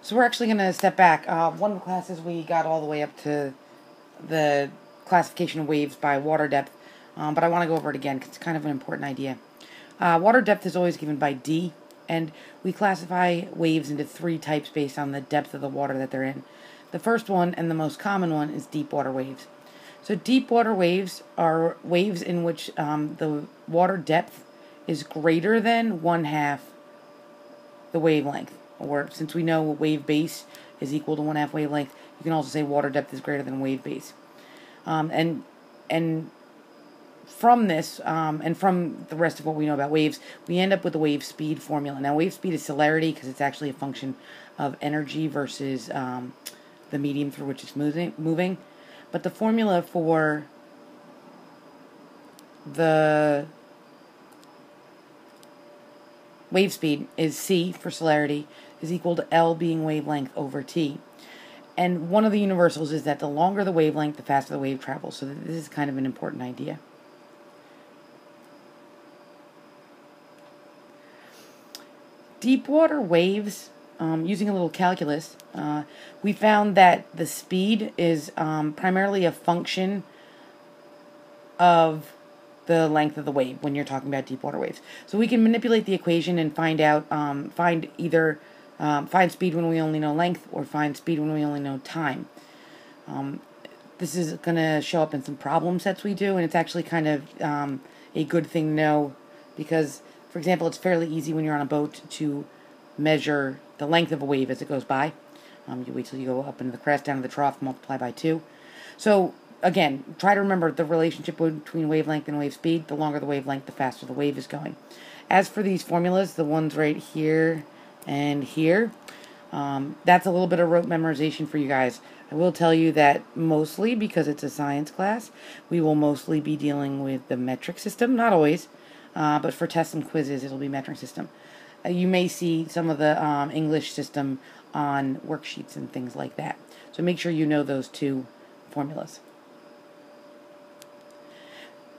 So we're actually going to step back. One of the classes we got all the way up to the classification of waves by water depth, but I want to go over it again because it's kind of an important idea. Water depth is always given by D, and we classify waves into three types based on the depth of the water that they're in. The first one, and the most common one, is deep water waves. So deep water waves are waves in which the water depth is greater than 1/2 the wavelength. Or since we know wave base is equal to 1/2 wavelength, you can also say water depth is greater than wave base. And from this, and from the rest of what we know about waves, we end up with the wave speed formula. Now, wave speed is celerity because it's actually a function of energy versus the medium through which it's moving. But the formula for the wave speed is C for celerity is equal to L being wavelength over T. And one of the universals is that the longer the wavelength, the faster the wave travels. So this is kind of an important idea. Deep water waves, using a little calculus, we found that the speed is primarily a function of the length of the wave when you're talking about deep water waves. So we can manipulate the equation and find out, find speed when we only know length, or find speed when we only know time. This is going to show up in some problem sets we do, and it's actually kind of a good thing to know because, for example, it's fairly easy when you're on a boat to measure the length of a wave as it goes by. You wait till you go up into the crest, down to the trough, multiply by 2. So again, try to remember the relationship between wavelength and wave speed. The longer the wavelength, the faster the wave is going. As for these formulas, the ones right here and here, that's a little bit of rote memorization for you guys. I will tell you that mostly, because it's a science class, we will mostly be dealing with the metric system. Not always, but for tests and quizzes, it'll be metric system. You may see some of the English system on worksheets and things like that. So make sure you know those two formulas.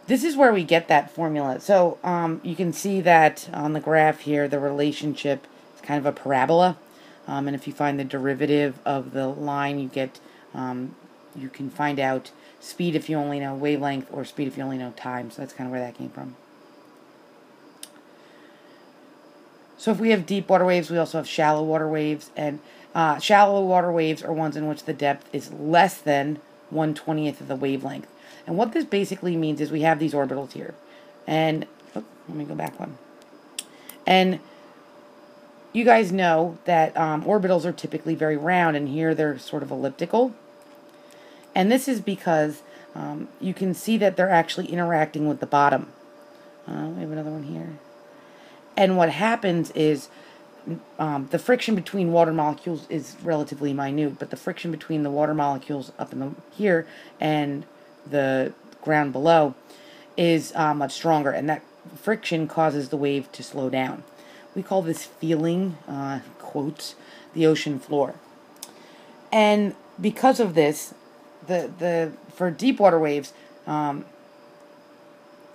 This is where we get that formula. So you can see that on the graph here, the relationship is kind of a parabola. And if you find the derivative of the line, you get, you can find out speed if you only know wavelength, or speed if you only know time. So that's kind of where that came from. So if we have deep water waves, we also have shallow water waves. And shallow water waves are ones in which the depth is less than 1/20th of the wavelength. And what this basically means is we have these orbitals here. And, let me go back one. And you guys know that orbitals are typically very round, and here they're sort of elliptical. And this is because you can see that they're actually interacting with the bottom. We have another one here. And what happens is the friction between water molecules is relatively minute, but the friction between the water molecules up in here and the ground below is much stronger, and that friction causes the wave to slow down. We call this feeling, quotes, the ocean floor. And because of this, for deep water waves,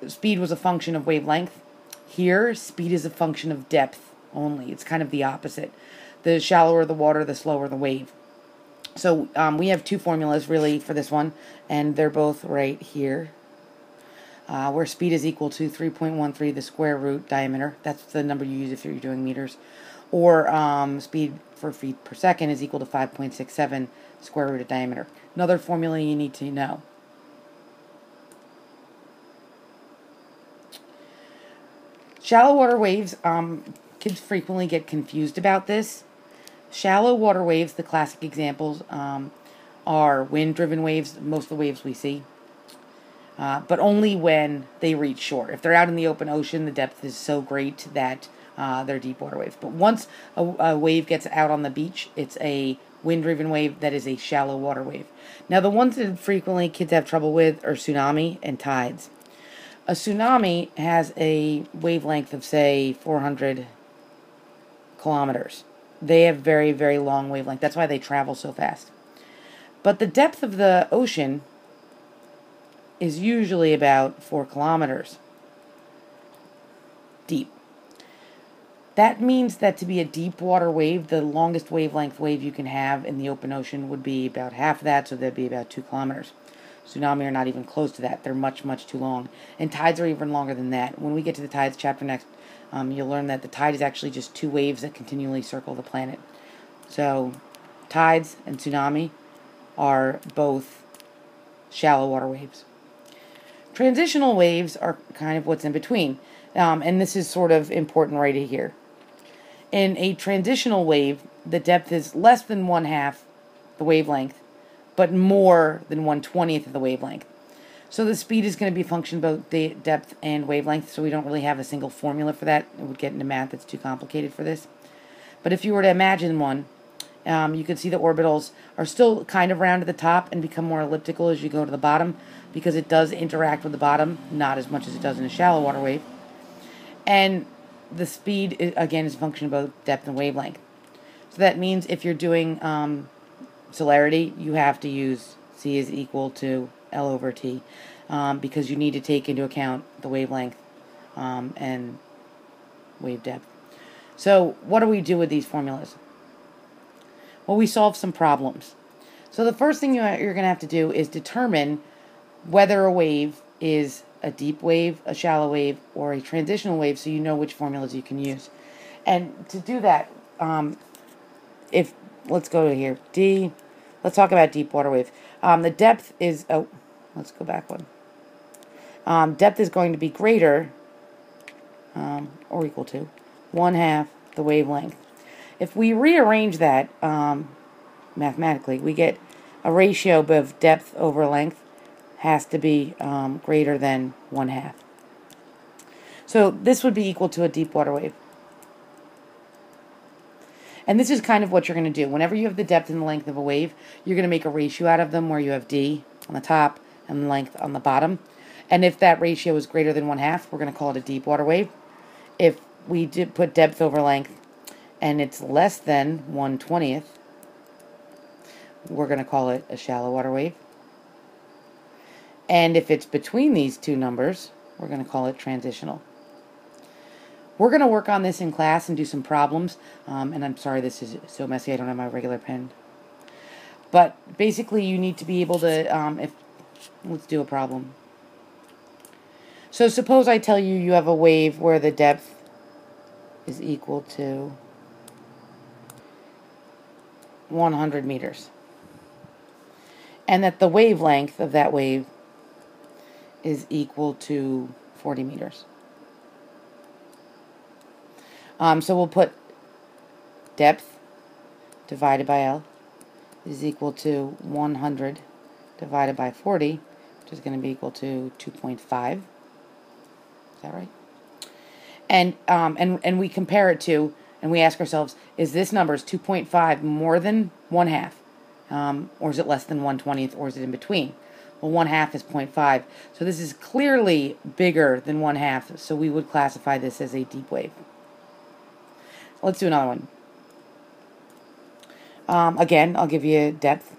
speed was a function of wavelength. Here, speed is a function of depth only. It's kind of the opposite. The shallower the water, the slower the wave. So we have two formulas really for this one, and they're both right here, where speed is equal to 3.13 the square root diameter. That's the number you use if you're doing meters. Or speed for feet per second is equal to 5.67 square root of diameter. Another formula you need to know. Shallow water waves, kids frequently get confused about this. Shallow water waves, the classic examples, are wind-driven waves, most of the waves we see, but only when they reach shore. If they're out in the open ocean, the depth is so great that they're deep water waves. But once a wave gets out on the beach, it's a wind-driven wave that is a shallow water wave. Now, the ones that frequently kids have trouble with are tsunami and tides. A tsunami has a wavelength of, say, 400 kilometers. They have very, very long wavelength. That's why they travel so fast. But the depth of the ocean is usually about 4 kilometers deep. That means that to be a deep water wave, the longest wavelength wave you can have in the open ocean would be about half of that, so that'd be about 2 kilometers. Tsunami are not even close to that. They're much, much too long. And tides are even longer than that. When we get to the tides chapter next, you'll learn that the tide is actually just 2 waves that continually circle the planet. So, tides and tsunami are both shallow water waves. Transitional waves are kind of what's in between. And this is sort of important right here. In a transitional wave, the depth is less than 1/2 the wavelength, but more than 1/20th of the wavelength. So the speed is going to be a function of both the depth and wavelength, so we don't really have a single formula for that. It would get into math that's too complicated for this. But if you were to imagine one, you can see the orbitals are still kind of round at the top and become more elliptical as you go to the bottom, because it does interact with the bottom, not as much as it does in a shallow water wave. And the speed, again, is a function of both depth and wavelength. So that means if you're doing celerity, you have to use C is equal to L over T, because you need to take into account the wavelength and wave depth. So what do we do with these formulas? Well, we solve some problems. So the first thing you're going to have to do is determine whether a wave is a deep wave, a shallow wave, or a transitional wave, so you know which formulas you can use. And to do that, let's go to here, D, let's talk about deep water wave. The depth is, let's go back one. Depth is going to be greater, or equal to, 1/2 the wavelength. If we rearrange that mathematically, we get a ratio of depth over length has to be greater than 1/2. So this would be equal to a deep water wave. And this is kind of what you're going to do. Whenever you have the depth and the length of a wave, you're going to make a ratio out of them where you have D on the top and length on the bottom. And if that ratio is greater than 1/2, we're going to call it a deep water wave. If we did put depth over length and it's less than 1/20th, we're going to call it a shallow water wave. And if it's between these two numbers, we're going to call it transitional. We're going to work on this in class and do some problems. And I'm sorry this is so messy, I don't have my regular pen. But basically you need to be able to, let's do a problem. So suppose I tell you you have a wave where the depth is equal to 100 meters. And that the wavelength of that wave is equal to 40 meters. So we'll put depth divided by L is equal to 100 divided by 40, which is going to be equal to 2.5. Is that right? And we compare it to, and we ask ourselves, is this number, is 2.5 more than 1/2? Or is it less than 1/20th, or is it in between? Well, 1/2 is 0.5. So this is clearly bigger than 1/2, so we would classify this as a deep wave. Let's do another one. Again, I'll give you depth.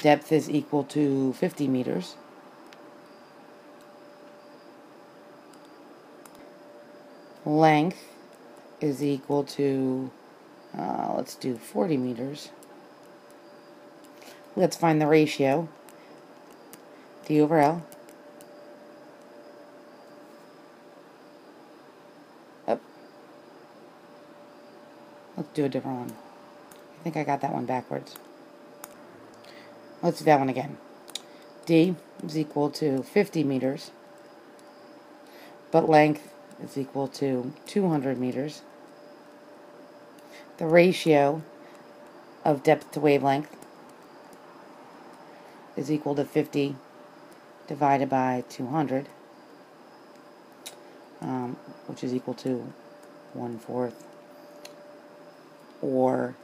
Depth is equal to 50 meters. Length is equal to, let's do 40 meters. Let's find the ratio. D over L. Up. Let's do a different one. I think I got that one backwards. Let's do that one again. D is equal to 50 meters, but length is equal to 200 meters. The ratio of depth to wavelength is equal to 50 divided by 200, which is equal to 1/4, or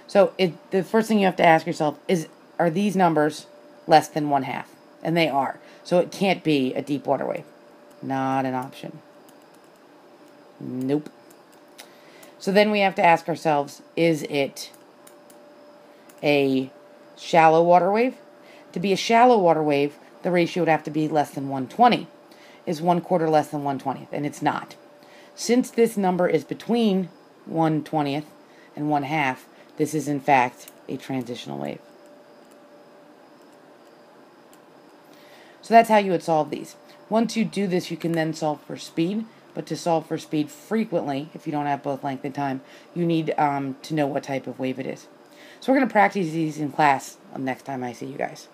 so the first thing you have to ask yourself is, are these numbers less than 1/2? And they are. So it can't be a deep water wave. Not an option. Nope. So then we have to ask ourselves, is it a shallow water wave? To be a shallow water wave, the ratio would have to be less than 1/20. is 1/4 less than 1/20th, and it's not. Since this number is between 1/20th and 1/2, this is in fact a transitional wave. So that's how you would solve these. Once you do this, you can then solve for speed. But to solve for speed frequently, if you don't have both length and time, you need to know what type of wave it is. So we're going to practice these in class next time I see you guys.